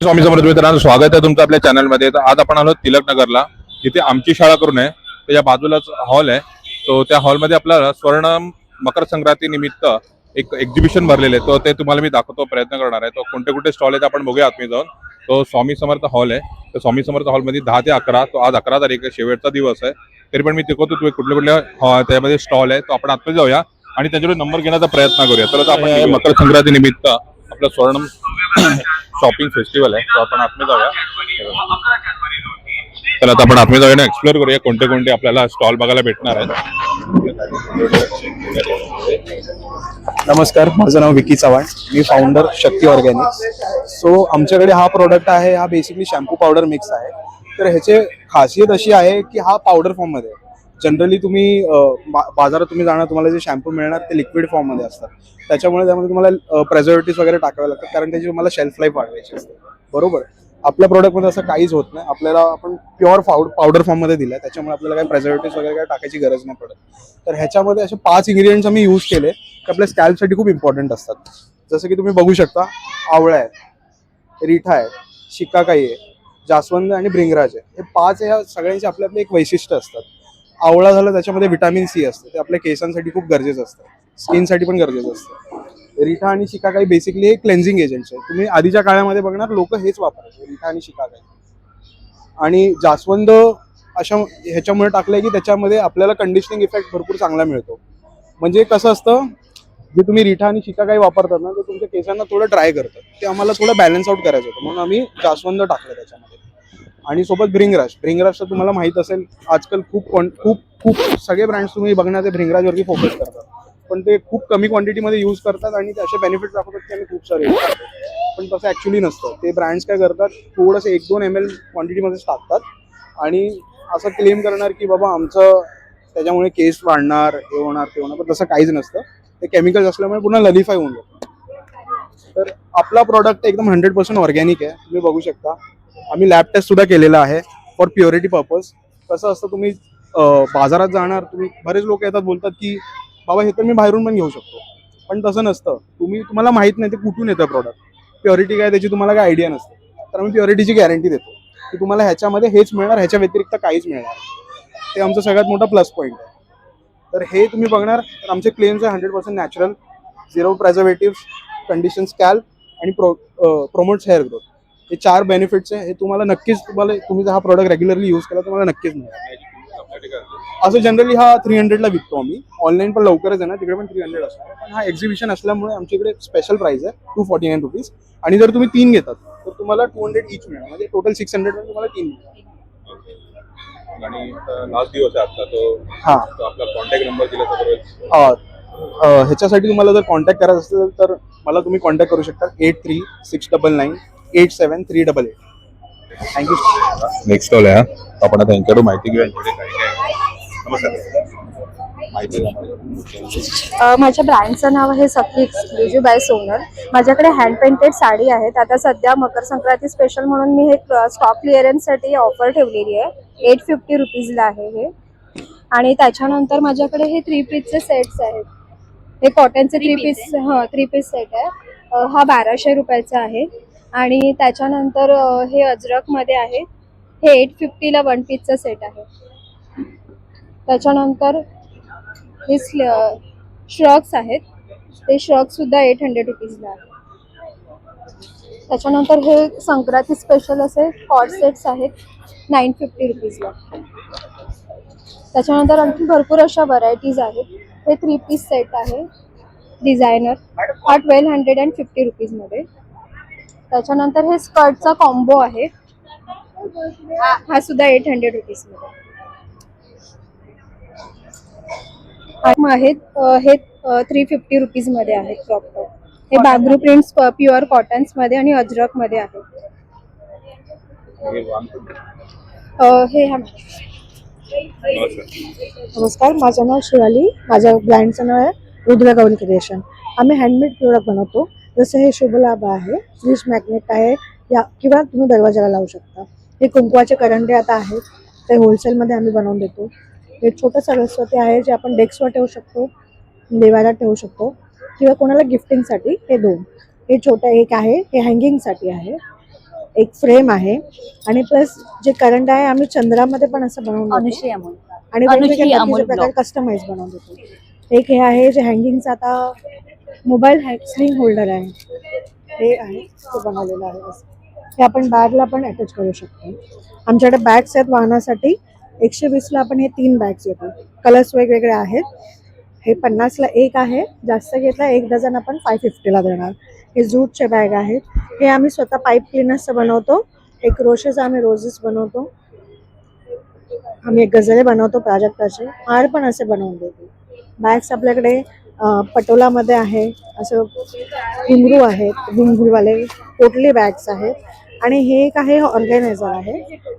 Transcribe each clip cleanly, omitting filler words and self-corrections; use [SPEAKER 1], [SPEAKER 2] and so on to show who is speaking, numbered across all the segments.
[SPEAKER 1] स्वामी समर्थ मित्रांनो, स्वागत आहे तुमचं आपल्या चॅनलमध्ये. तर आज आपण आलो तिलक नगरला, जिथे आमची शाळा करून आहे. त्याच्या बाजूलाच हॉल आहे. तो त्या हॉलमध्ये आपल्याला स्वर्ण मकर संक्रांती निमित्त एक एक्झिबिशन भरलेले आहे. तो ते तुम्हाला मी दाखवतो प्रयत्न करणार आहे. तो कोणते कुठे स्टॉल आहेत आपण बघूया आतमध्ये जाऊन. तो स्वामी समर्थ हॉल आहे. तर स्वामी समर्थ हॉलमध्ये 10 ते 11, तो आज 11 तारीख आहे, शेवटचा दिवस आहे. तरी पण मी दाखवतो तुम्ही कुठले कुठले त्यामध्ये स्टॉल आहे. तो आपण आतमध्ये जाऊया आणि त्यांच्याकडे नंबर घेण्याचा प्रयत्न करूया. तर आपण मकर संक्रांती निमित्त आपलं स्वर्ण शॉपिंग फेस्टिवल आहे, तो आपण आतमध्ये जाऊया. तर आता आपण आतमध्ये जाऊया, एक्सप्लोर करूया कोणते कोणते आपल्याला स्टॉल बघायला भेटणार आहेत.
[SPEAKER 2] नमस्कार, माझं नाव विकी चव्हाण. मी फाउंडर शक्ती ऑर्गॅनिक्स. सो आमच्याकडे हा प्रोडक्ट आहे. हा बेसिकली शॅम्पू पावडर मिक्स आहे. तर ह्याची खासियत अशी आहे की हा पावडर फॉर्ममध्ये आहे. जनरली तुम्ही बाजारात तुम्ही जाणार, तुम्हाला जे शॅम्पू मिळणार ते लिक्विड फॉर्ममध्ये असतात. त्याच्यामुळे त्यामध्ये तुम्हाला प्रेझर्वेटिव्ह वगैरे टाकावे लागतात, कारण त्याची तुम्हाला शेल्फ लाईफ वाढवायची असते. बरोबर. आपल्या प्रोडक्टमध्ये असं काहीच होत नाही. आपल्याला आपण प्युअर पावडर फॉर्ममध्ये दिलं आहे, त्याच्यामुळे आपल्याला काही प्रेझर्वेटिव्ह वगैरे काही टाकायची गरज नाही पडत. तर ह्याच्यामध्ये असे 5 इंग्रिडियंट्स आम्ही यूज केले की आपल्या स्कॅल्पसाठी खूप इम्पॉर्टंट असतात. जसं की तुम्ही बघू शकता, आवळा आहे, रिठा आहे, शिकाकाई आहे, जास्वंद आणि भृंगराज आहे. हे 5 ह्या सगळ्यांचे आपले आपले एक वैशिष्ट्य असतात. आवळा झालं, त्याच्यामध्ये व्हिटॅमिन सी असतं, ते आपल्या केसांसाठी खूप गरजेचं असतं, स्किनसाठी पण गरजेचं असतं. रिठा आणि शिकाकाई बेसिकली हे क्लेन्झिंग एजंट्स आहे. तुम्ही आधीच्या काळामध्ये बघणार लोक हेच वापरायचे, रिठा आणि शिकाकाई. आणि जास्वंद अशा ह्याच्यामुळे टाकलंय की त्याच्यामध्ये आपल्याला कंडिशनिंग इफेक्ट भरपूर चांगला मिळतो. म्हणजे कसं असतं, जे तुम्ही रिठा आणि शिकाकाई वापरतात ना, ते तुमच्या केसांना थोडं ड्राय करतात. ते आम्हाला थोडं बॅलन्स आउट करायचं होतं, म्हणून आम्ही जास्वंद टाकलं त्याच्यामध्ये. आणि सोबत भृंगराज. भृंगराज तर तुम्हाला माहित असेल, आजकाल खूप खूप खूप सगळे ब्रँड्स तुम्ही बघणार ते भृंगराजवरती फोकस करतात, पण ते खूप कमी क्वांटिटीमध्ये यूज करतात आणि त्याचे बेनिफिट दाखवतात की आम्ही खूप सारे यूज करतो. पण तसं ॲक्च्युली नसतं. ते ब्रँड्स काय करतात, थोडंसं 1-2 ml क्वांटिटीमध्येच टाकतात आणि असं क्लेम करणार की बाबा आमचं त्याच्यामुळे केस वाढणार, हे होणार, ते होणार. पण तसं काहीच नसतं. ते केमिकल्स असल्यामुळे पुन्हा नलिफाय होऊन जातं. तर आपला प्रॉडक्ट एकदम 100% ऑर्गॅनिक आहे. तुम्ही बघू शकता. आम्ही लॅब टेस्ट सुद्धा केलेला आहे फॉर प्युरिटी पर्पज. कसं असतं, तुम्ही बाजारात जाणार, तुम्ही बरेच लोक येतात बोलतात की बाबा हे तर मी बाहेरून पण घेऊ शकतो, पण तसं नसतं. तुम्हाला माहित नाही ते कुठून येतं प्रॉडक्ट, प्युरिटी काय त्याची तुम्हाला काय आयडिया नसते. तर आम्ही प्युरिटीची गॅरंटी देतो की तुम्हाला ह्याच्यामध्ये हेच मिळणार, ह्याच्या व्यतिरिक्त काहीच मिळणार. ते आमचा सगळ्यात मोठा प्लस पॉईंट आहे. तर हे तुम्ही बघणार, तर आमचे क्लेम्स आहे 100% नॅचरल, 0 प्रेझर्वेटिव्ह, कंडिशन स्कॅल्प आणि प्रोमोट्स हेअर ग्रोथ. हे 4 बेनिफिट्स आहे. हे तुम्हाला नक्कीच, तुम्ही जर हा प्रॉडक्ट रेग्युलरली यूज केला तुम्हाला नक्कीच मिळेल. असं जनरली हा 300ला विकतो आम्ही. ऑनलाईन पण लवकरच आहे ना, तिकडे पण 300 असणार. पण हा एक्झिबिशन असल्यामुळे आमच्याकडे स्पेशल प्राइस आहे 249 रुपीज. आणि जर तुम्ही 3 घेतात तर तुम्हाला 200 इच मिळणार, म्हणजे टोटल 600 मध्ये तुम्हाला 3 मिळणार.
[SPEAKER 1] आणि लास्ट दिवस आहे आजचा, तो आपला कॉन्टॅक्ट नंबर दिला तर
[SPEAKER 2] ह्याच्यासाठी तुम्हाला जर कॉन्टॅक्ट करायचं असेल तर मला तुम्ही कॉन्टॅक्ट करू शकता 8369987388. थँक्यू.
[SPEAKER 1] नेक्स्ट स्टॉल आहे. आपण आता यांच्याकडून माहिती घेऊया.
[SPEAKER 3] माझ्या ब्रँडचं नाव आहे सखी एक्सक्लुझिव्ह बाय सोनल. माझ्याकडे हँड पेंटेड साडी आहेत. आता सध्या मकर संक्रांती स्पेशल म्हणून मी हे स्टॉक क्लिअरन्ससाठी ऑफर ठेवलेली आहे. 850 रुपीजला आहे हे. आणि त्याच्यानंतर माझ्याकडे हे 3 पीसचे सेट्स आहेत. हे कॉटनचे 3 पीस सेट आहे. हा 1200 रुपयाचा आहे. आणि त्याच्यानंतर हे अजरकमध्ये आहे. हे 850ला 1 पीसचं सेट आहे. त्याच्यानंतर हे श्रग्स आहेत. ते श्रग सुद्धा 800 रुपीजला आहे. त्याच्यानंतर हे संक्रांती स्पेशल असे कॉट सेट्स आहेत 950 रुपीजला. त्याच्यानंतर आणखी भरपूर अशा व्हरायटीज आहेत. हे 3 पीस सेट आहे डिझायनर, हा 1250 रुपीजमध्ये. त्याच्यानंतर हे स्कर्टचा कॉम्बो आहे, हा सुद्धा 800 रुपीजमध्ये आहेत. हे 350 रुपीजमध्ये आहेत क्रॉप टॉप. हे बांद्रू प्रिंट्स प्युअर कॉटन्समध्ये आणि अजरकमध्ये आहेत. हे
[SPEAKER 4] नमस्कार, माझं नाव शिवाली. माझ्या ब्रँडचं नाव आहे रुद्र गौरी क्रिएशन. आम्ही हँडमेड प्रोडक्ट बनवतो. जसं हे शुभलाभ आहे, फ्रीज मॅग्नेट आहे, या किंवा तुम्ही दरवाजाला लावू शकता. हे कुंकवाचे करंडे आता आहेत, ते होलसेलमध्ये आम्ही बनवून देतो. हे छोटं सरस्वती आहे, जे आपण डेस्कवर ठेवू शकतो, देवाला ठेवू शकतो, किंवा कोणाला गिफ्टिंगसाठी. हे 2. हे छोटं एक आहे, हे हँगिंगसाठी आहे. एक फ्रेम आहे आणि प्लस जे करंट आहे आम्ही चंद्रामध्ये पण असं बनवून देतो.
[SPEAKER 5] अनुश्री अमोल.
[SPEAKER 4] आणि
[SPEAKER 5] अनुश्री
[SPEAKER 4] वेगवेगळ्या
[SPEAKER 5] अमोल
[SPEAKER 4] पद्धतीचे प्रकार
[SPEAKER 5] ब्लॉग.
[SPEAKER 4] कस्टमाइज बनवून देतो. एक हे आहे जे हँगिंगचं आता मोबाईल स्लिंग होल्डर आहे, हे आहे ते बनवलेलं आहे असं. हे आपण बॅगला पण अटॅच करू शकतो. आमच्याकडे बॅग्स आहेत वाहनासाठी. 120ला आपण हे 3 बॅग्स येतो. कलर्स वेगवेगळे आहेत. हे 50ला एक आहे. जास्त घेतला 1 डझन आपण 550ला देणार. हे जूटचे बॅग आहेत. हे आम्ही स्वतः पाईप क्लिनर्सचं बनवतो. एक क्रोशेचं आम्ही रोजेस बनवतो. आम्ही एक गजरे बनवतो प्राजक्ताचे. हार पण असे बनवून देतो. बॅग्स आपल्याकडे पटोलामध्ये आहे, असं घुंगरू आहेत, घुंगरूवाले पोटली बॅग्स आहेत. आणि हे एक आहे ऑर्गॅनायझर आहे.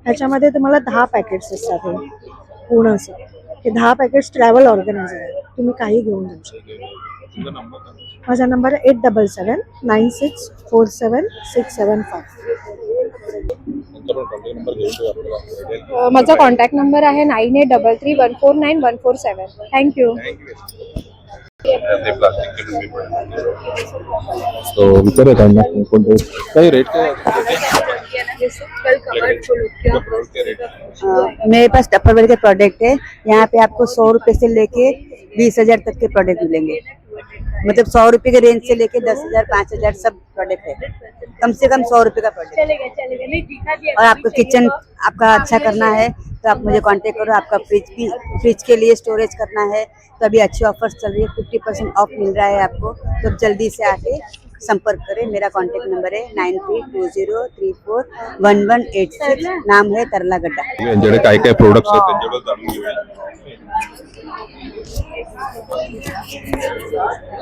[SPEAKER 4] ह्याच्यामध्ये तुम्हाला 10 पॅकेट्स असतात. हे पूर्ण असं हे 10 पॅकेट्स ट्रॅव्हल ऑर्गॅनायझर आहे. तुम्ही काही घेऊन जाऊ शकता. माझा नंबर आहे 8779647675.
[SPEAKER 3] माझा कॉन्टॅक्ट नंबर आहे 9833149147. थँक्यू.
[SPEAKER 1] तो विचारूया त्यांना कोणते काही रेट काय
[SPEAKER 5] मेरे पास टपरवेयर के प्रोडक्ट है। यहाँ पे आपको 100 रुपए से लेके 20,000 तक के प्रोडक्ट मिलेंगे। मतलब 100 रुपए के रेंज से लेके 10,000 5,000 सब प्रोडक्ट है। कम से कम 100 रुपए का प्रोडक्ट। और आपको किचन आपका अच्छा करना है तो आप मुझे कांटेक्ट करो। आपका फ्रिज के लिए स्टोरेज करना है तो अभी अच्छी ऑफर्स चल रही है, 50% ऑफ मिल रहा है आपको। तो जल्दी से आके संपर्क करें। मेरा कांटेक्ट नंबर है 9320341186। नाम है तरला गड्ढा।
[SPEAKER 1] यांच्याकडे काय काय प्रोडक्ट्स आहेत त्यांच्याकडे जाणून घेऊया.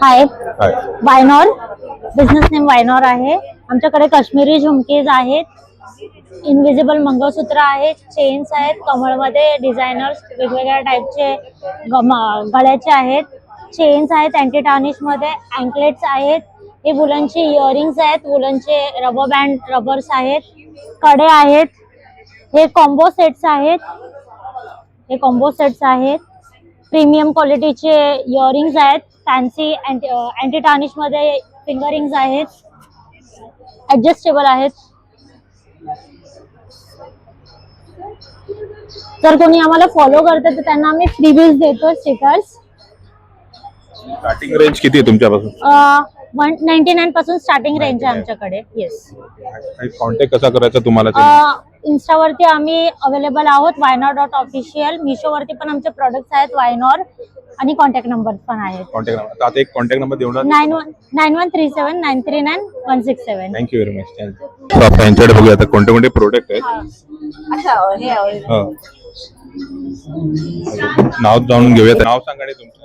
[SPEAKER 6] हाय,
[SPEAKER 1] हाय.
[SPEAKER 6] वायनॉर बिझनेस नेम वायनॉर आहे. आमच्याकडे काश्मीरी झुमकीज आहेत, इनविजिबल मंगळसूत्र आहेत, चेन्स आहेत, कमळमध्ये डिझायनर्स वेगवेगळ्या टाईपचे गळ्याचे आहेत, चेन्स आहेत, अँटी टार्निश मध्ये अँकलेट्स आहेत, हे वुलनचे इयरिंग्स आहेत, वुलनचे रबर बँड रबर्स आहेत, कडे आहेत, हे कॉम्बो सेट्स आहेत, प्रीमियम क्वालिटीचे इयरिंग्स आहेत, फॅन्सी अँटी टार्निश मध्ये फिंगरिंग्स आहेत, ऍडजस्टेबल आहेत. जर कोणी आम्हाला फॉलो करते तर त्यांना आम्ही फ्रीबीज देतो स्टिकर्स.
[SPEAKER 1] स्टार्टिंग रेंज किती आहे तुमच्यापासून?
[SPEAKER 6] 199 पासून स्टार्टिंग रेंज आहे आमच्याकडे. येस.
[SPEAKER 1] कॉन्टॅक्ट कसा करायचा तुम्हाला?
[SPEAKER 6] इन्स्टावरती आम्ही अवेलेबल आहोत वायनॉर.ऑफिशियल. मिशोवरती पण आमचे प्रोडक्ट्स आहेत वायनॉर आणि कॉन्टॅक्ट नंबर पण आहेत.
[SPEAKER 1] कॉन्टॅक्ट नंबर आता एक कॉन्टॅक्ट नंबर देऊन
[SPEAKER 6] 9137939167.
[SPEAKER 1] Thank you very much. थँक्यू. आपण यांच्याकडे बघूया आता कोणते कोणते प्रोडक्ट आहेत. नाव जाणून घेऊया. नाव सांगा आणि तुमचं.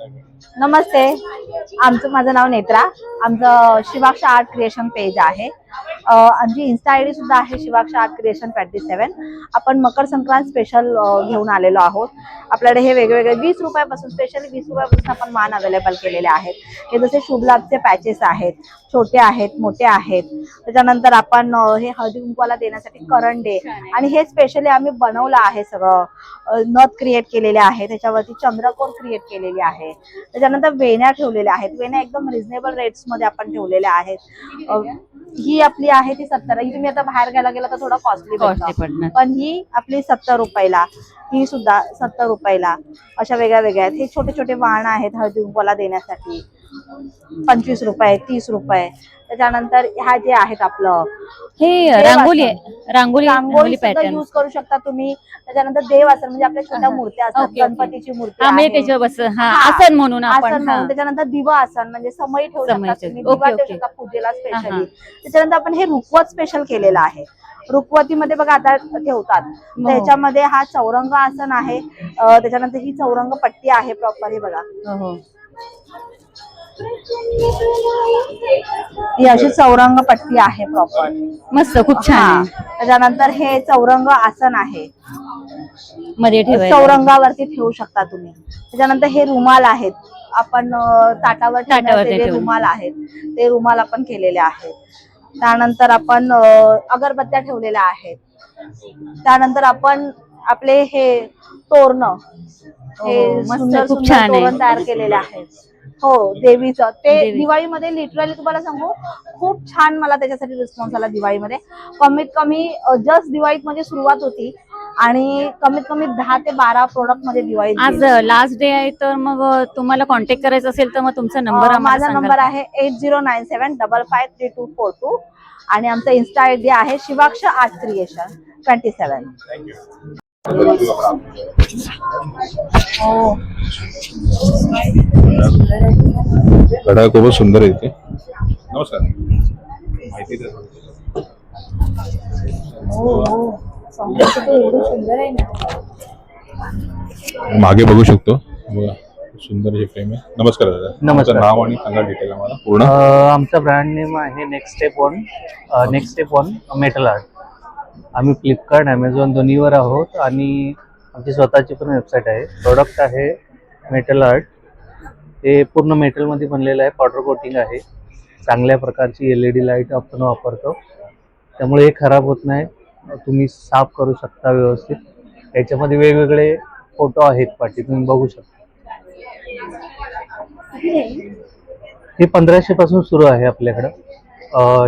[SPEAKER 7] नमस्ते, माझं नाव नेत्रा. आमचं शिवाक्ष आर्ट क्रिएशन पेज आहे. आमची इन्स्टा आयडी सुद्धा आहे शिवाक्ष आर्ट क्रिएशन 27. आपण मकर संक्रांत स्पेशल घेऊन आलेलो आहोत. आपल्याकडे हे वेगवेगळे 20 रुपयापासून स्पेशली 20 रुपयापासून आपण मान अवेलेबल केलेले आहेत. हे जसे शुभ लाभचे पॅचेस आहेत, छोटे आहेत, मोठे आहेत. त्याच्यानंतर आपण हे हळदी कुंकवाला देण्यासाठी करंडे आणि हे स्पेशली आम्ही बनवलं आहे. सगळं नथ क्रिएट केलेले आहे, त्याच्यावरती चंद्रकोर क्रिएट केलेली आहे. त्याच्यानंतर वेण्या ठेवलेल्या आहेत. वेण्या एकदम रिझनेबल रेट्स मध्ये आपण ठेवलेल्या आहेत. ही आपली आहे ती 70. ही तुम्ही आता बाहेर घ्यायला गेला तर थोडा कॉस्टली पडणार, पण ही आपली 70 रुपयाला, ही सुद्धा 70 रुपयाला. अशा वेगळ्या वेगळ्या आहेत. हे छोटे छोटे वाहन आहेत हळदी कुंकवाला देण्यासाठी, 25 रुपये, 30 रुपये. त्याच्यानंतर ह्या जे आहेत आपलं
[SPEAKER 5] हे रांगोली पॅटर्न
[SPEAKER 7] यूज करू शकता तुम्ही. त्याच्यानंतर देवासन म्हणजे आपल्या छोट्या मूर्त्या असतात, गणपतीची मूर्ती आहे.
[SPEAKER 5] आसन म्हणून आपण.
[SPEAKER 7] त्याच्यानंतर दिवा आसन म्हणजे समई ठेवू शकता तुम्ही, दिवा ठेवू शकता पूजेला स्पेशली. त्याच्यानंतर आपण हे रुखवत स्पेशल केलेलं आहे. रुखवतीमध्ये बघा आता ठेवतात, त्याच्यामध्ये हा चौरंग आसन आहे. त्याच्यानंतर ही चौरंग पट्टी आहे प्रॉपर. हे बघा, ही अशी चौरंग पट्टी आहे प्रॉपर,
[SPEAKER 5] मस्त, खूप छान.
[SPEAKER 7] त्याच्यानंतर हे चौरंग आसन आहे,
[SPEAKER 5] मध्ये
[SPEAKER 7] चौरंगावरती ठेवू शकता तुम्ही. त्याच्यानंतर हे रुमाल आहेत, आपण ताटावर ठेवण्याचे रुमाल आहेत, ते रुमाल आपण केलेले आहेत. त्यानंतर आपण अगरबत्त्या ठेवलेल्या आहेत. त्यानंतर आपण आपले हे तोरण, हे सुंदर
[SPEAKER 5] खूप
[SPEAKER 7] सुंदर
[SPEAKER 5] छान
[SPEAKER 7] तोरण तयार केलेले आहेत. हो देवीचं ते
[SPEAKER 6] देवी.
[SPEAKER 7] दिवाळीमध्ये लिटरली तुम्हाला सांगू खूप छान मला त्याच्यासाठी रिस्पॉन्स आला दिवाळीमध्ये. कमीत कमी जस्ट दिवाळीत म्हणजे सुरुवात होती आणि कमीत कमी 10 ते 12 प्रोडक्ट मध्ये दिवाळीत
[SPEAKER 6] आज लास्ट डे आहे तर मग तुम्हाला कॉन्टॅक्ट करायचं असेल तर मग तुमचा नंबर
[SPEAKER 7] माझा नंबर आहे 8097553242 आणि आमचा इन्स्टा आयडी आहे शिवाक्ष आर्ट क्रिएशन 27.
[SPEAKER 1] घड्याळ खूपच सुंदर आहे इथे. नमस्कार, माहिती द्या. मागे बघू शकतो बघा, सुंदर हे फ्रेम आहे. नमस्कार दादा.
[SPEAKER 8] नमस्कार.
[SPEAKER 1] तुमचं नाव आणि सांगा डिटेल आम्हाला पूर्ण.
[SPEAKER 8] आमचा ब्रँड नेम आहे next step one metal art. आम्ही फ्लिपकार्ट ॲमेझॉन दोन्हीवर आहोत आणि आमची स्वतःची पण वेबसाईट आहे. प्रोडक्ट आहे मेटल आर्ट. हे पूर्ण मेटलमध्ये बनलेलं आहे. पावडर कोटिंग आहे. चांगल्या प्रकारची LED लाईट आपण वापरतो, त्यामुळे हे खराब होत नाही. तुम्ही साफ करू शकता व्यवस्थित. याच्यामध्ये वेगवेगळे फोटो आहेत पाठी, तुम्ही बघू शकता. हे 1500 पासून सुरू आहे आपल्याकडं,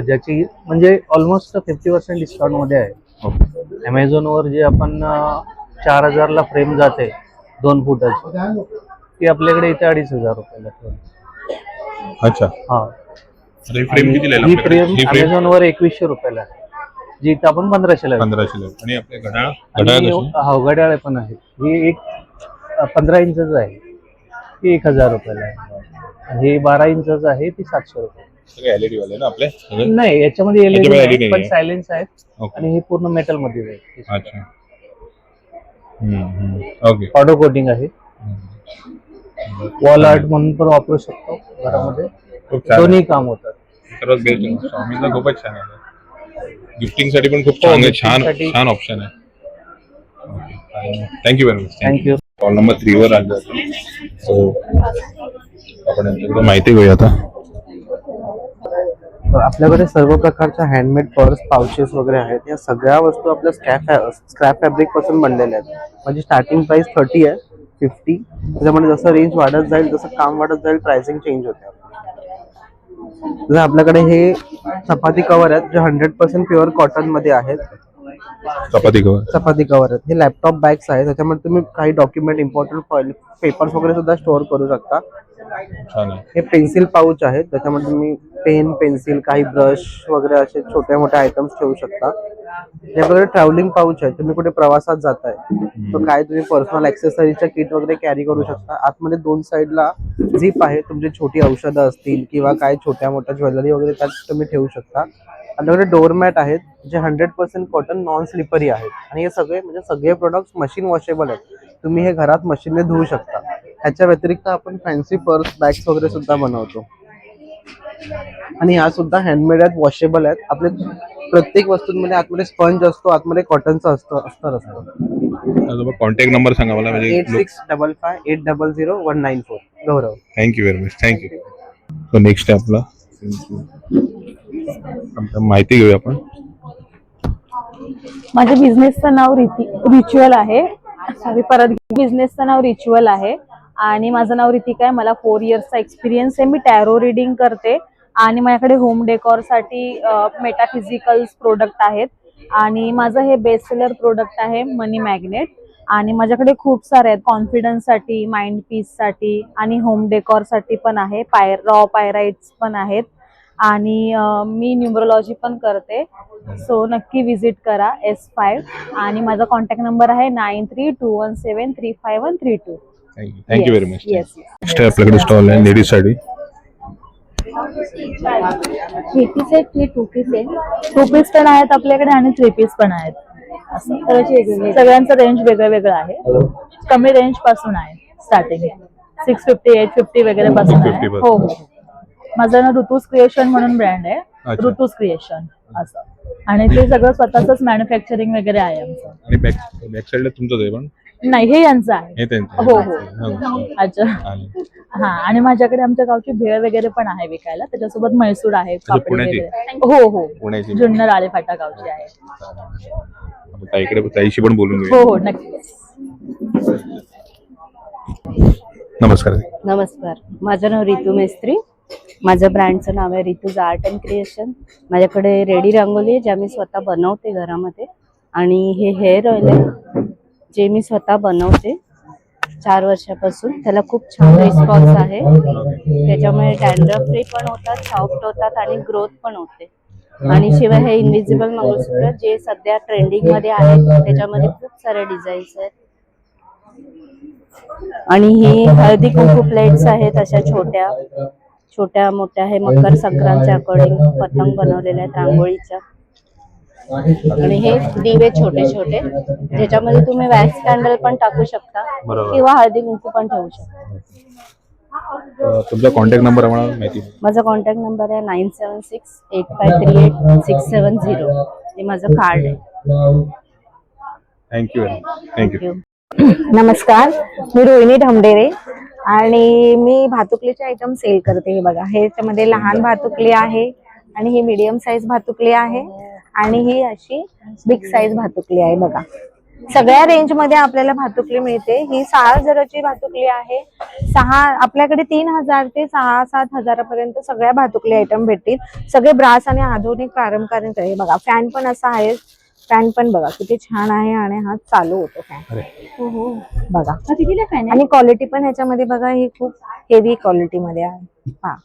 [SPEAKER 8] ज्याची म्हणजे ऑलमोस्ट 50% डिस्काउंटमध्ये आहे. ॲमेझॉनवर जे आपण 4000ला फ्रेम जाते 2 फुटाची, ती आपल्याकडे इथे 2500 रुपयाला.
[SPEAKER 1] अच्छा,
[SPEAKER 8] हा,
[SPEAKER 1] फ्रेम कितीला आहे
[SPEAKER 8] ही
[SPEAKER 1] आपल्याकडे?
[SPEAKER 8] फ्रेम
[SPEAKER 1] ही फ्रेम
[SPEAKER 8] ॲमेझॉनवर 2100 रुपयाला आहे, जी इथं आपण 1500ला
[SPEAKER 1] 1500 आणि आपले घड्याळ घड्याळ कशी?
[SPEAKER 8] हा, घड्याळ पण आहे. ही एक 15 इंचच आहे, ती 1000 रुपयाला आहे. हे 12 इंचच आहे, ती 700 रुपये.
[SPEAKER 1] सगळे LED वाले ना आपले सगळे?
[SPEAKER 8] नाही, याच्यामध्ये
[SPEAKER 1] याच्यामध्ये LED
[SPEAKER 8] LED पण
[SPEAKER 1] नाहीये.
[SPEAKER 8] सायलेन्स आहेत
[SPEAKER 1] ओके.
[SPEAKER 8] आणि हे पूर्ण मेटल मध्ये आहे.
[SPEAKER 1] अच्छा. ओके.
[SPEAKER 8] पावडर कोटिंग आहे. वॉल आर्ट म्हणून पण वापरू शकतो घरामध्ये.
[SPEAKER 1] खूप छान
[SPEAKER 8] दोन्ही काम होतात.
[SPEAKER 1] सर्वात बेस्ट आहे. स्वामींचा खूपच छान आहे. गिफ्टिंग साठी पण खूप छान आहे. छान
[SPEAKER 8] गिफ्टिंगसाठी-
[SPEAKER 1] छान ऑप्शन आहे. Thank you very much.
[SPEAKER 8] Thank you.
[SPEAKER 1] Call number 3 वर आले सो आपण यांच्याकडे माहिती घेऊया आता.
[SPEAKER 8] आपल्याकडे सर्व प्रकारच्या हँडमेड पर्स, पाउचेस वगैरे आहेत. या सगळ्या वस्तू आपल्या स्क्रॅप फॅब्रिक पासून बनलेल्या आहेत. म्हणजे स्टार्टिंग प्राइस 30 आहे, 50. त्याच्यामध्ये जसं रेंज वाढत जाईल तसं काम वाढत जाईल, प्राइसिंग चेंज होते. जर आपल्याकडे हे चपाती कव्हर आहेत जे 100% प्युअर कॉटन मध्ये आहेत.
[SPEAKER 1] चपाती कवर.
[SPEAKER 8] चपाती कव्हर आहेत. हे लॅपटॉप बॅग्स आहेत, त्याच्यामध्ये तुम्ही काही डॉक्युमेंट, इम्पॉर्टंट पेपर्स वगैरे सुद्धा स्टोअर करू शकता.
[SPEAKER 1] छान आहे.
[SPEAKER 8] हे पेन्सिल पाऊच आहेत, त्याच्यामध्ये तुम्ही पेन, पेन्सिल, काही ब्रश वगैरे असे छोटे मोठे आयटम्स ठेवू शकता. हे आपल्याकडे ट्रॅव्हलिंग पाऊच आहे. तुम्ही कुठे प्रवासात जाताय तर काय तुम्ही पर्सनल ॲक्सेसरीच्या किट वगैरे कॅरी करू शकता. आतमध्ये 2 साईडला झिप आहे. तुमची छोटी औषधं असतील किंवा काय छोट्या मोठ्या ज्वेलरी वगैरे त्यात तुम्ही ठेवू शकता. आपल्याकडे डोअरमॅट आहेत जे 100% कॉटन, नॉन स्लिपरी आहेत. आणि हे सगळे म्हणजे सगळे प्रोडक्ट्स मशीन वॉशेबल आहेत. तुम्ही हे घरात मशीनने धुवू शकता. ह्याच्या व्यतिरिक्त आपण फॅन्सी पर्स, बॅग्स वगैरे सुद्धा बनवतो. आणि ह्या सुद्धा हँडमेड आहेत, वॉशेबल आहेत. आपले प्रत्येक वस्तूंमध्ये आतमध्ये स्पंज असतो, आतमध्ये कॉटनचं अस्तर असतं.
[SPEAKER 1] कॉन्टॅक्ट नंबर सांगा मला. म्हणजे
[SPEAKER 8] 8655800194. Gaurav.
[SPEAKER 1] Thank you very much. Thank you. So next आहे आपला माहिती घेऊया आपण.
[SPEAKER 9] माझ्या बिझनेसचं नाव रिच्युअल आहे. सॉरी, परत बिझनेसचं नाव रिच्युअल आहे आणि माझं नाव रितिका आहे. मला 4 इयर्सचा एक्सपिरियन्स आहे. मी टॅरो रिडिंग करते आणि माझ्याकडे होम डेकोरसाठी मेटाफिजिकल्स प्रोडक्ट आहेत आणि माझं हे बेस्ट सेलर प्रोडक्ट आहे मनी मॅग्नेट. आणि माझ्याकडे खूप सारे आहेत, कॉन्फिडन्ससाठी, माइंड पीससाठी आणि होम डेकोरसाठी पण आहे. रॉ पायराइट्स पण आहेत आणि मी न्यूमरोलॉजी पण करते. सो नक्की विजिट करा S5 आणि माझा कॉन्टॅक्ट नंबर आहे 9321735132.
[SPEAKER 1] Thank you very much.
[SPEAKER 9] Yes.
[SPEAKER 1] Next आहे आपल्याकडे स्टॉल आहे लेडीज साठी.
[SPEAKER 9] 3 पीस आहेत, 2 पीस आहेत. 2 पीस पण आहेत आपल्याकडे आणि 3 पीस पण आहेत. असं सगळ्यांचं रेंज वेगळं वेगळं आहे. कमी रेंज पासून आहे स्टार्टिंग 650, 850 वगैरे पासून आहे.
[SPEAKER 1] 850
[SPEAKER 9] हो हो. माझं ना ऋतूस क्रिएशन म्हणून ब्रँड आहे.
[SPEAKER 1] अच्छा.
[SPEAKER 9] ऋतूस क्रिएशन असं. आणि ते सगळं स्वतःच मॅन्युफॅक्चरिंग वगैरे आहे आमचं.
[SPEAKER 1] आणि बॅक साईडला तुमचंच आहे पण?
[SPEAKER 9] नाही, हे यांचं आहे.
[SPEAKER 1] हे त्यांचं.
[SPEAKER 9] हो हो.
[SPEAKER 1] हो.
[SPEAKER 9] अच्छा. हा, आणि माझ्याकडे आमच्या गावची भेळ वगैरे पण आहे विकायला. त्याच्यासोबत म्हैसूर आहे, पापडी
[SPEAKER 1] पुण्याची?
[SPEAKER 9] वगैरे. हो हो.
[SPEAKER 1] पुण्याची.
[SPEAKER 9] जुन्नर आलेफाटा गावची आहे.
[SPEAKER 1] आपण ताईकडे ताईशी पण बोलून
[SPEAKER 9] हो
[SPEAKER 1] घेऊया.
[SPEAKER 9] हो, नक्कीच.
[SPEAKER 1] नमस्कार.
[SPEAKER 10] नमस्कार, माझं नाव रितू मेस्त्री. माझं ब्रँडचं नाव आहे रितूज आर्ट अँड क्रिएशन. माझ्याकडे रेडी रांगोली आहे ज्या मी स्वतः बनवते घरामध्ये, आणि हे हेअर ऑइल आहे जे मी स्वतः बनवते 4 वर्षापासून. त्याला खूप छान रिस्पॉन्स आहे. त्याच्यामुळे डॅन्ड्रफ फ्री पण होतात, सॉफ्ट होतात आणि ग्रोथ पण होते. आणि शिवाय हे इनविजिबल मंगळसूत्र जे सध्या ट्रेंडिंग मध्ये आहे, त्याच्यामध्ये खूप सारे डिझाईन्स आहेत. आणि ही हळदी कुंकू प्लेट्स आहेत, अशा छोट्या छोट्या मोठ्या. हे मकर संक्रांतच्या अकॉर्डिंग पतंग बनवलेल्या आहेत रांगोळीच्या. आणि हे दिवे छोटे छोटे ज्याच्यामध्ये तुम्ही वॅक्स कॅन्डल पण टाकू शकता किंवा हळदी कुंकू पण ठेवू शकता.
[SPEAKER 1] तुमचा कॉन्टॅक्ट नंबर आम्हाला माहिती?
[SPEAKER 10] माझा कॉन्टॅक्ट नंबर आहे 9768538670. हे माझं कार्ड आहे.
[SPEAKER 1] थँक्यू. थँक्यू.
[SPEAKER 9] नमस्कार, मी रोहिणी ढमडेरे आणि मी भातुकलीचे आयटम सेल करते. हे बघा, हे याच्यामध्ये लहान भातुकली आहे आणि ही मीडियम साईज भातुकली आहे आणि ही अशी बिग साईज भातुकली आहे. बघा, सगळ्या रेंज मध्ये आपल्याला भातुकली मिळते. ही 6,000ची भातुकली आहे. आपल्याकडे 3,000 ते 6-7 हजारापर्यंत सगळ्या भातुकली आयटम भेटतील. सगळे ब्रास आणि आधुनिक पारंपरिक आहे. बघा, फॅन पण असा आहे. फॅन पण बघा किती छान आहे आणि हा चालू होतो फॅन. बघा, आणि क्वालिटी पण ह्याच्यामध्ये बघा, ही खूप हेवी क्वालिटी मध्ये आहे. हा,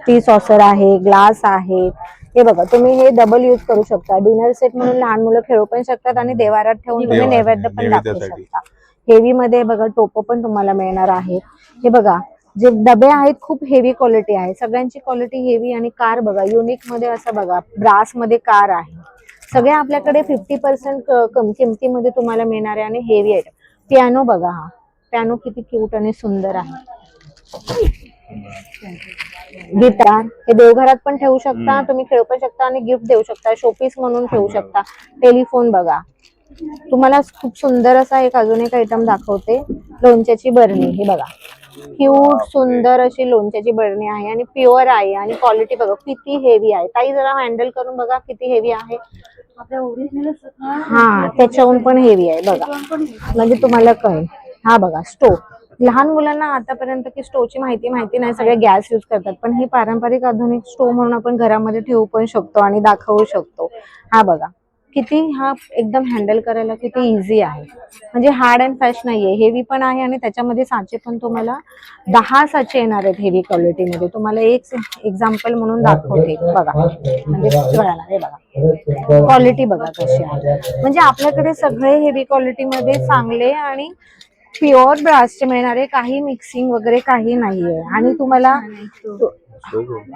[SPEAKER 9] टी सॉसर आहे, ग्लास आहे. हे बघा, तुम्ही हे डबल यूज करू शकता. डिनर सेट म्हणून लहान मुलं खेळू पण शकतात आणि देवारात ठेवून तुम्ही नैवेद्य पण दाखवू शकता. हेवी मध्ये बघा टोप पण तुम्हाला मिळणार आहे. हे बघा, जे डबे आहेत खूप हेवी क्वालिटी आहे. सगळ्यांची क्वालिटी हेवी. आणि कार बघा, युनिक मध्ये असं बघा, ब्रास मध्ये कार आहे. सगळे आपल्याकडे 50% कमी किमतीमध्ये तुम्हाला मिळणार आहे आणि हेवी आयटम. पियानो बघा, हा पियानो किती क्यूट आणि सुंदर आहे. गिटार हे देवघरात पण ठेवू शकता, तुम्ही खेळू पण शकता आणि गिफ्ट देऊ शकता, शोपीस म्हणून ठेवू शकता. टेलिफोन बघा, तुम्हाला खूप सुंदर असा अजून एक आयटम दाखवते. लोणच्याची बरणी. हे बघा, क्यूट सुंदर अशी लोणच्याची बरणी आहे आणि प्युअर आहे. आणि क्वालिटी बघा किती हेवी आहे. ताई जरा हँडल करून बघा किती हेवी आहे. हा, त्याच्याहून पण हेवी आहे बघा, म्हणजे तुम्हाला कळेल. हा बघा, स्टोव. लहान मुलांना आतापर्यंत की स्टोवची माहिती नाही, सगळे गॅस यूज करतात. पण ही पारंपरिक आधुनिक स्टोव म्हणून आपण घरामध्ये ठेवू पण शकतो आणि दाखवू शकतो. हा बघा, किती हा एकदम हँडल करायला किती इझी आहे. म्हणजे हार्ड अँड फॅश नाहीये, हेवी पण आहे. आणि त्याच्यामध्ये साचे पण तुम्हाला 10 साचे येणार आहेत हेवी क्वालिटीमध्ये. तुम्हाला एक एक्झाम्पल म्हणून दाखवते बघा, म्हणजे कळणार. हे बघा, क्वालिटी बघा कशी आहे. म्हणजे आपल्याकडे सगळे हेवी क्वालिटीमध्ये चांगले आणि प्युअर ब्रासचे मिळणारे, काही मिक्सिंग वगैरे काही नाहीये. आणि तुम्हाला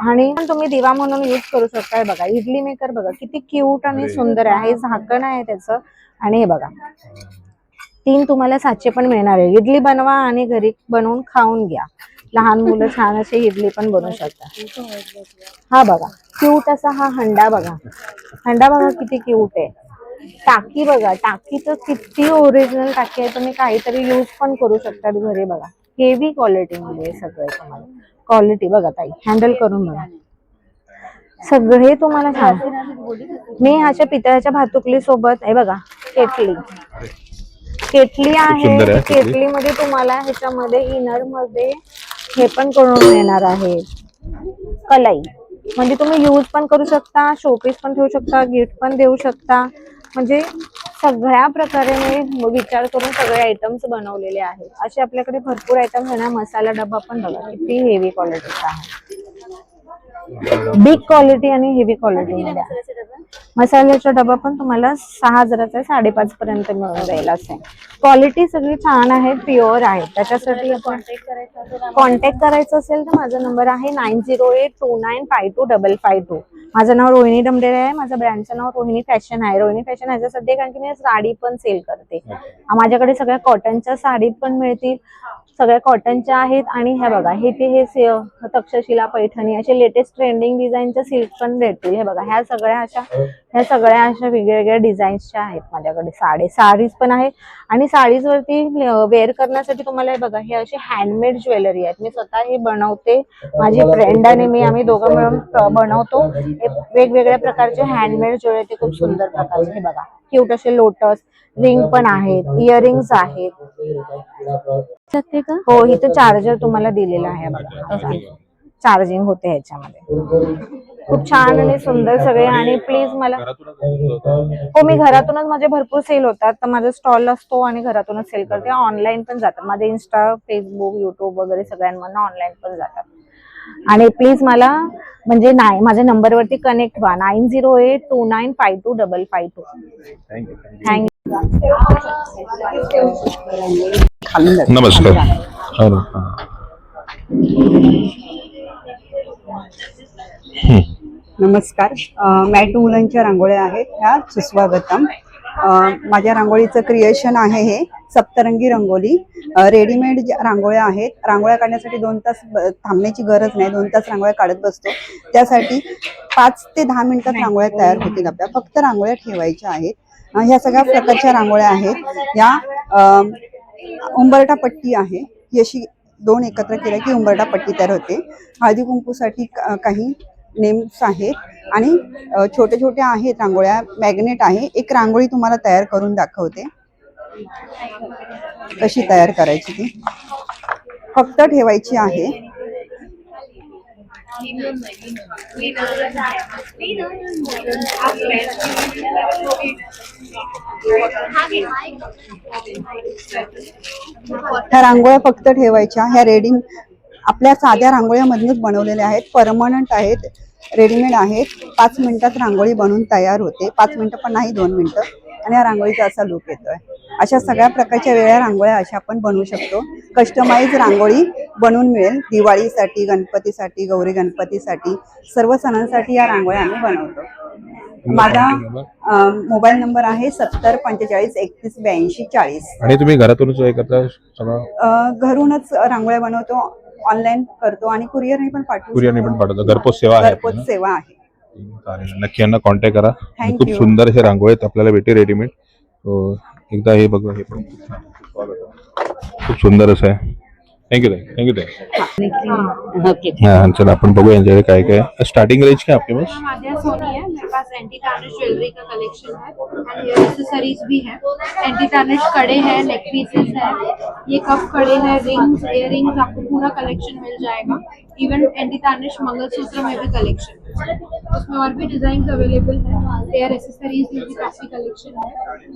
[SPEAKER 9] आणि तुम्ही दिवा म्हणून यूज करू शकता. बघा, इडली मेकर बघा किती क्यूट आणि सुंदर आहे. हे झाकण आहे त्याचं. आणि हे बघा, 3 तुम्हाला साचे पण मिळणार आहे. इडली बनवा आणि घरी बनवून खाऊन घ्या. लहान मुलं छान असे इडली पण बनवू शकतात. हा बघा, क्यूट असा हा हंडा बघा. हंडा बघा किती क्यूट आहे. टाकी बघा, टाकी तर किती ओरिजिनल टाकी आहे. तुम्ही काहीतरी यूज पण करू शकता घरी. बघा, हेवी क्वालिटी मध्ये सगळे तुम्हाला. क्वालिटी बघा ताई, हँडल करून बघा, सगळे तुम्हाला छान. मी ह्याच्या पितळ्याच्या भातुकली सोबत हे बघा, केटली आहे. केटली मध्ये तुम्हाला ह्याच्यामध्ये इनर मध्ये हे पण करून मिळणार आहे, कलाई. म्हणजे तुम्ही यूज पण करू शकता, शोपीस पण ठेवू शकता, गिफ्ट पण देऊ शकता. म्हणजे सगळ्या प्रकारे मी विचार करून सगळे आयटम्स बनवलेले आहेत. असे आपल्याकडे भरपूर आयटम्स आहे ना. मसाला डबा पण बघा किती हेवी क्वालिटीचा आहे. बिग क्वालिटी आणि हेवी क्वालिटी मध्ये आहे. मसाल्याचा डबा पण तुम्हाला 6,000चा 5.5 पर्यंत मिळून जाईल. असे क्वालिटी सगळी छान आहे, प्युअर आहे. त्याच्यासाठी आपण कॉन्टॅक्ट करायचं असेल तर माझा नंबर आहे 9082952552. माझं नाव रोहिणी ढमडेरे आहे. माझं ब्रँडचं नाव रोहिणी फॅशन आहे. रोहिणी फॅशन ह्याच्यासाठी कारण की मी साडी पण सेल करते. माझ्याकडे सगळ्या कॉटनच्या साडी पण मिळतील, सगळ्या कॉटनच्या आहेत. आणि हे बघा, हे तक्षशिला पैठणी असे लेटेस्ट ट्रेंडिंग डिझाईनच्या सिल्क पण भेटतील. हे बघा, ह्या सगळ्या अशा वेगवेगळ्या डिझाईन्सच्या आहेत माझ्याकडे. साडीज पण आहेत. आणि साडीज वरती वेअर करण्यासाठी तुम्हाला हे बघा, हे अशी हँडमेड ज्वेलरी आहेत. मी स्वतः हे बनवते, माझी फ्रेंड आणि मी, आम्ही दोघं मिळून बनवतो. वेगवेगळ्या प्रकारचे हँडमेड ज्वेलरी, खूप सुंदर प्रकारचे. हे बघा
[SPEAKER 7] क्यूट असे लोटस रिंग पण आहेत, इयरिंग्स आहेत.
[SPEAKER 6] शकते का?
[SPEAKER 7] हो, इथे चार्जर तुम्हाला दिलेला आहे बघा, चार्जिंग होते ह्याच्यामध्ये. खूप छान आणि सुंदर सगळे. आणि प्लीज मला, हो मी घरातूनच, माझे भरपूर सेल होतात, तर माझा स्टॉल असतो आणि घरातूनच सेल करते. ऑनलाईन पण जातात माझे, इंस्टा, फेसबुक, युट्यूब वगैरे सगळ्यांमधून ऑनलाईन पण जातात. आणि प्लीज मला म्हणजे नाही, माझ्या नंबरवरती कनेक्ट व्हा, 9082952552. थँक्यू.
[SPEAKER 1] नमस्कार.
[SPEAKER 11] नमस्कार. मॅट वुलनच्या रांगोळ्या आहेत ह्या, सुस्वागतम. माझ्या रांगोळीचं क्रिएशन आहे हे सप्तरंगी रंगोली. रेडीमेड रांगोळ्या आहेत. रांगोळ्या काढण्यासाठी 2 तास थांबण्याची गरज नाही, 2 तास रांगोळ्या काढत बसतो. त्यासाठी 5 ते 10 मिनिटात रांगोळ्या तयार होतील आपल्या. फक्त रांगोळ्या ठेवायच्या आहेत. ह्या सगळ्या प्रकारच्या रांगोळ्या आहेत. या उंबरठा पट्टी आहे, ही अशी 2 एकत्र केल्या की उंबरठा पट्टी तयार होते. हळदी कुंकूसाठी काही नेम्स आहेत आणि छोटे छोटे आहेत रांगोळ्या. मॅग्नेट आहे. एक रांगोळी तुम्हाला तयार करून दाखवते कशी तयार करायची, ती फक्त ठेवायची आहे. ह्या रांगोळ्या फक्त ठेवायच्या. ह्या रेडिंग आपल्या साध्या रांगोळ्यामधूनच बनवलेल्या आहेत, परमनंट आहेत, रेडीमेड आहेत. 5 मिनिटात रांगोळी बनवून तयार होते. 5 मिनिटं पण नाही, 2 मिनिटं. आणि या रांगोळीचा असा लुक येतोय. अशा सगळ्या प्रकारच्या वेगळ्या रांगोळ्या अशा आपण बनवू शकतो. कस्टमाइज रांगोळी बनवून मिळेल. दिवाळीसाठी, गणपतीसाठी, गौरी गणपतीसाठी, सर्व सणांसाठी या रांगोळ्या आम्ही बनवतो. माझा मोबाईल नंबर आहे 7045318240.
[SPEAKER 1] आणि तुम्ही घरातूनच हे करता सगळं?
[SPEAKER 11] घरूनच रांगोळ्या बनवतो, ऑनलाईन करतो आणि कुरिअरने पण पाठवतो.
[SPEAKER 1] कुरिअरने पण पाठवतो. घरपोच सेवा आहे?
[SPEAKER 11] घरपोच सेवा आहे.
[SPEAKER 1] चालेल, नक्की यांना कॉन्टॅक्ट करा.
[SPEAKER 11] Thank
[SPEAKER 1] खूप
[SPEAKER 11] you.
[SPEAKER 1] सुंदर असे रांगोळी आपल्याला भेटते रेडीमेड. एकदा हे बघा, हे पण खूप सुंदर असं आहे. थँक्यू थँक्यू हा. चला आपण बघू यांच्याकडे काय काय स्टार्टिंग रेंज क्या आपके पास?
[SPEAKER 12] माध्या सोनी है, मेरे पास एंटी टार्निश ज्वेलरी का कलेक्शन है एंड हेयर एक्सेसरीज भी है. एंटी टार्निश कड़े हैं, नेक पीसेस है, ये कप कड़े हैं, रिंग्स, इयररिंग्स, आपको पूरा कलेक्शन मिल जाएगा. इवन एंटी टार्निश मंगलसूत्र में भी कलेक्शन है, उसमें और भी डिजाइन अवेलेबल है. हेयर एक्सेसरीज में भी काफी कलेक्शन है.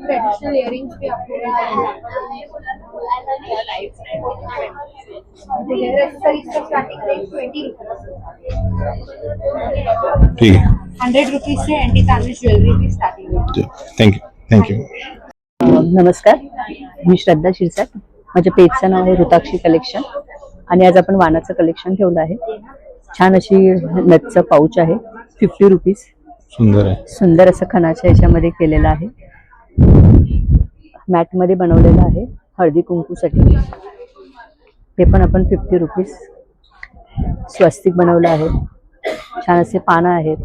[SPEAKER 12] ट्रेडिशनल इयररिंग्स भी आपको मिल जाएंगे. हेयर एक्सेसरीज का स्टार्टिंग रेट 20
[SPEAKER 1] ठीक है,
[SPEAKER 12] 100 रुपीज से एंटी टार्निश ज्वेलरी भी स्टार्टिंग रेट.
[SPEAKER 1] थँक्यू.
[SPEAKER 10] नमस्कार, मी श्रद्धा शिरसाट. माझ्या पेजचं नाव आहे रुताक्षी कलेक्शन आणि आज आपण वाणाचं कलेक्शन ठेवलं आहे. छान अशी नथचं पाऊच आहे, 50 रुपीज.
[SPEAKER 1] सुंदर आहे.
[SPEAKER 10] सुंदर असं खणाच्या याच्यामध्ये केलेलं आहे. मॅटमध्ये बनवलेलं आहे हळदी कुंकूसाठी. हे पण आपण 50 रुपीज. स्वस्तिक बनवलं आहे. छान असे पानं आहेत,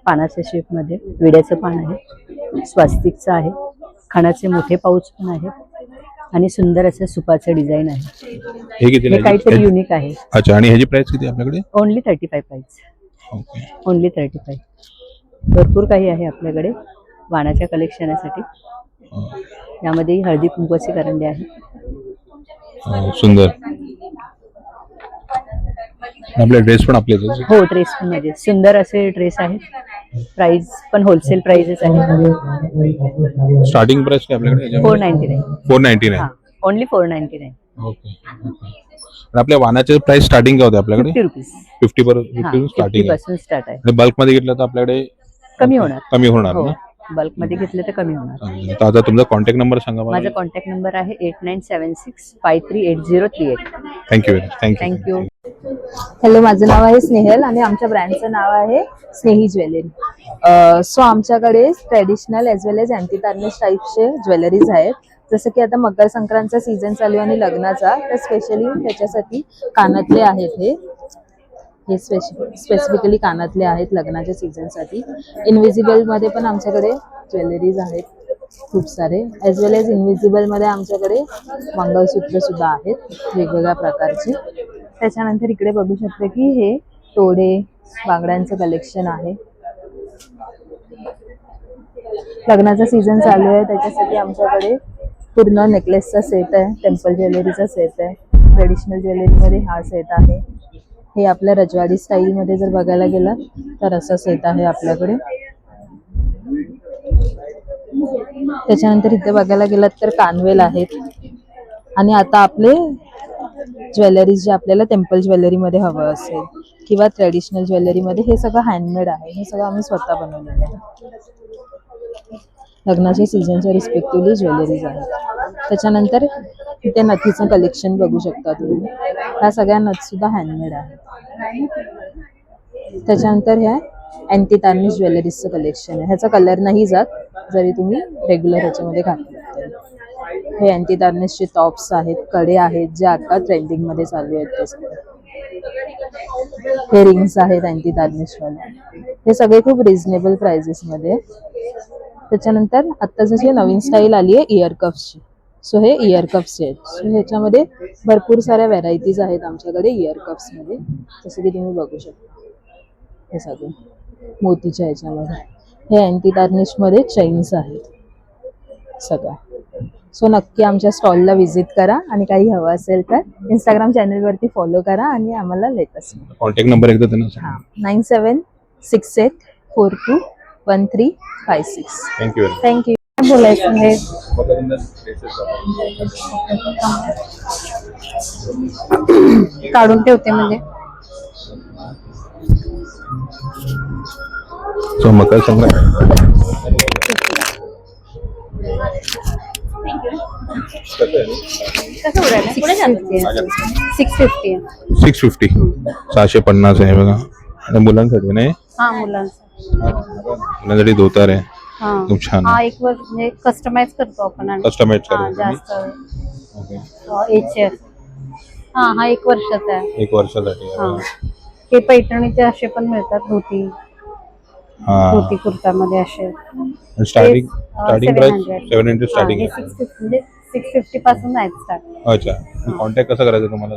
[SPEAKER 10] पानाच्या शेपमध्ये विड्याचं पान आहे, स्वस्तिकचं आहे. खणाचे मोठे पाऊच पण आहेत आणि सुंदर असं सुपाचं डिझाईन आहे.
[SPEAKER 1] हे किती
[SPEAKER 10] हे काहीतरी युनिक आहे.
[SPEAKER 1] अच्छा, आणि ह्याची प्राइस किती आपल्याकडे?
[SPEAKER 10] Only 35 price.
[SPEAKER 1] Okay,
[SPEAKER 10] only 35. भरपूर काही आहे आपल्याकडे वाणाच्या कलेक्शनासाठी. यामध्ये हळदी कुंकवाचे करंडे आहेत.
[SPEAKER 1] सुंदर. आपले ड्रेस पण आपले?
[SPEAKER 10] हो, ड्रेस पण मध्ये सुंदर असे ड्रेस आहेत. प्राइस पण होलसेल प्राइसेस आहे.
[SPEAKER 1] स्टार्टिंग प्राइस काय आपल्याकडे?
[SPEAKER 10] 499.
[SPEAKER 1] 499.
[SPEAKER 10] ओनली 499.
[SPEAKER 1] ओके. आपल्या वाणाचे प्राइस स्टार्टिंग काय होते आपल्याकडे?
[SPEAKER 10] 50 रुपीज.
[SPEAKER 1] 50 रुपीज स्टार्टिंग आहे.
[SPEAKER 10] पासून स्टार्ट आहे.
[SPEAKER 1] आणि बल्क मध्ये घेतलं तर आपल्याकडे
[SPEAKER 10] कमी होणार.
[SPEAKER 1] कमी होणार ना?
[SPEAKER 10] बल्क मध्ये घेतले तर कमी होणार.
[SPEAKER 1] तर आता तुमचा कॉन्टॅक्ट नंबर सांगा मला.
[SPEAKER 10] माझा कॉन्टॅक्ट नंबर आहे 8976538038.
[SPEAKER 1] थँक्यू.
[SPEAKER 10] थँक्यू.
[SPEAKER 9] हॅलो, माझं नाव आहे स्नेहल आणि आमच्या ब्रँडचं नाव आहे स्नेही ज्वेलरी. सो आमच्याकडे ट्रेडिशनल एज वेल एज अँटी टार्निश टाईपचे ज्वेलरीज आहेत. जसं की आता मकर संक्रांतचा सीझन चालू आहे आणि लग्नाचा, तर स्पेशली त्याच्यासाठी कानातले आहेत. हे स्पेसिफिकली कानातले आहेत लग्नाच्या सीझनसाठी. इनविजिबलमध्ये पण आमच्याकडे ज्वेलरीज आहेत खूप सारे. एज वेल एज इनविजिबलमध्ये आमच्याकडे मंगळसूत्र सुद्धा आहेत वेगवेगळ्या प्रकारचे. त्याच्यानंतर इकडे बघू शकते की हे तोडे बांगड्यांचं कलेक्शन आहे. लग्नाचा सीझन चालू आहे त्याच्यासाठी आमच्याकडे पूर्ण नेकलेसचा सेट आहे, टेम्पल ज्वेलरीचा सेट आहे, ट्रेडिशनल ज्वेलरीमध्ये हा सेट आहे. हे आपल्या रजवाडी स्टाईलमध्ये जर बघायला गेलात तर असा सेट आहे आपल्याकडे. त्याच्यानंतर इथे बघायला गेलात तर कानवेल आहेत. आणि आता आपले ज्वेलरीज जे आपल्याला टेम्पल ज्वेलरीमध्ये हवं असेल किंवा ट्रेडिशनल ज्वेलरीमध्ये, हे सगळं हँडमेड आहे. हे सगळं आम्ही स्वतः बनवलेलं आहे. लग्नाच्या सीझनच्या रिस्पेक्टिव्हली ज्वेलरीज आहेत. त्याच्यानंतर इथे नथीचं कलेक्शन बघू शकता तुम्ही. ह्या सगळ्या नथ सुद्धा हँडमेड आहेत. त्याच्यानंतर ह्या अँटी तार्निश ज्वेलरीजचं कलेक्शन आहे. ह्याचा कलर नाही जात जरी तुम्ही रेग्युलर ह्याच्यामध्ये घातलं तरी. हे अँटी तार्निशचे टॉप्स आहेत, कडे आहेत जे आता ट्रेंडिंग मध्ये चालू आहेत ते सगळे. हे रिंग्स आहेत अँटी तार्निशवाले. हे सगळे खूप रिझनेबल प्राइसेस मध्ये. त्याच्यानंतर आता जशी नवीन स्टाईल आली आहे इयर कप्सची, सो हे इयर कप्स आहेत. सो ह्याच्यामध्ये भरपूर साऱ्या व्हरायटीज आहेत आमच्याकडे इयर कप्स मध्ये, जसं की तुम्ही बघू शकता. हे सगळे मोतीच्या ह्याच्यामध्ये. हे अँटी तार्निश मध्ये चेन्स आहेत सगळ्या. सो नक्की आमच्या स्टॉलला व्हिजिट करा आणि काही हवं असेल तर इंस्टाग्राम चॅनलवरती फॉलो करा आणि आम्हाला लेटेस्ट
[SPEAKER 1] कॉन्टॅक्ट नंबर एकदा त्यांना सांगा.
[SPEAKER 9] 9768421356.
[SPEAKER 1] थँक्यू.
[SPEAKER 9] थँक्यू. बोलायचं हे
[SPEAKER 7] काढून ठेवते म्हणजे
[SPEAKER 1] सो मकर संक्रांत
[SPEAKER 7] कसं उडायला 650
[SPEAKER 1] 650 650 आहे बघा. आणि मुलांसाठी नाही,
[SPEAKER 7] हा मुलांचा
[SPEAKER 1] मुलांसाठी धोतर आहे.
[SPEAKER 7] हा
[SPEAKER 1] खूप छान
[SPEAKER 7] हा एक वर्ष म्हणजे कस्टमाइज करतो आपण आणि
[SPEAKER 1] कस्टमाइज
[SPEAKER 7] हा,
[SPEAKER 1] करायचं.
[SPEAKER 7] जास्त
[SPEAKER 1] ओके.
[SPEAKER 7] एजचे हा हा 1 वर्षाचा आहे.
[SPEAKER 1] 1 वर्षासाठी
[SPEAKER 7] हा
[SPEAKER 1] आहे.
[SPEAKER 7] हे पैठणीचे असे पण मिळतात, धोती
[SPEAKER 1] हा.
[SPEAKER 7] कुर्तामध्ये असे.
[SPEAKER 1] स्टार्टिंग प्राइस
[SPEAKER 7] 700
[SPEAKER 1] 700 स्टार्टिंग
[SPEAKER 7] हे
[SPEAKER 1] आहे.
[SPEAKER 7] 650 म्हणजे 650 पासून आहेत स्टार्ट.
[SPEAKER 1] अच्छा. कॉन्टॅक्ट कसं करायचं तुम्हाला?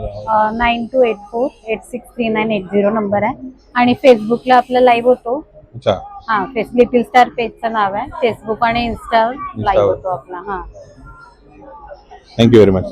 [SPEAKER 7] 9284863980 नंबर आहे. आणि फेसबुकला आपला लाईव्ह होतो.
[SPEAKER 1] अच्छा.
[SPEAKER 7] हा लिटिल स्टार पेजचं नाव आहे. फेसबुक आणि इन्स्टा लाईव्ह होतो आपला. हा
[SPEAKER 1] थँक्यू व्हेरी मच.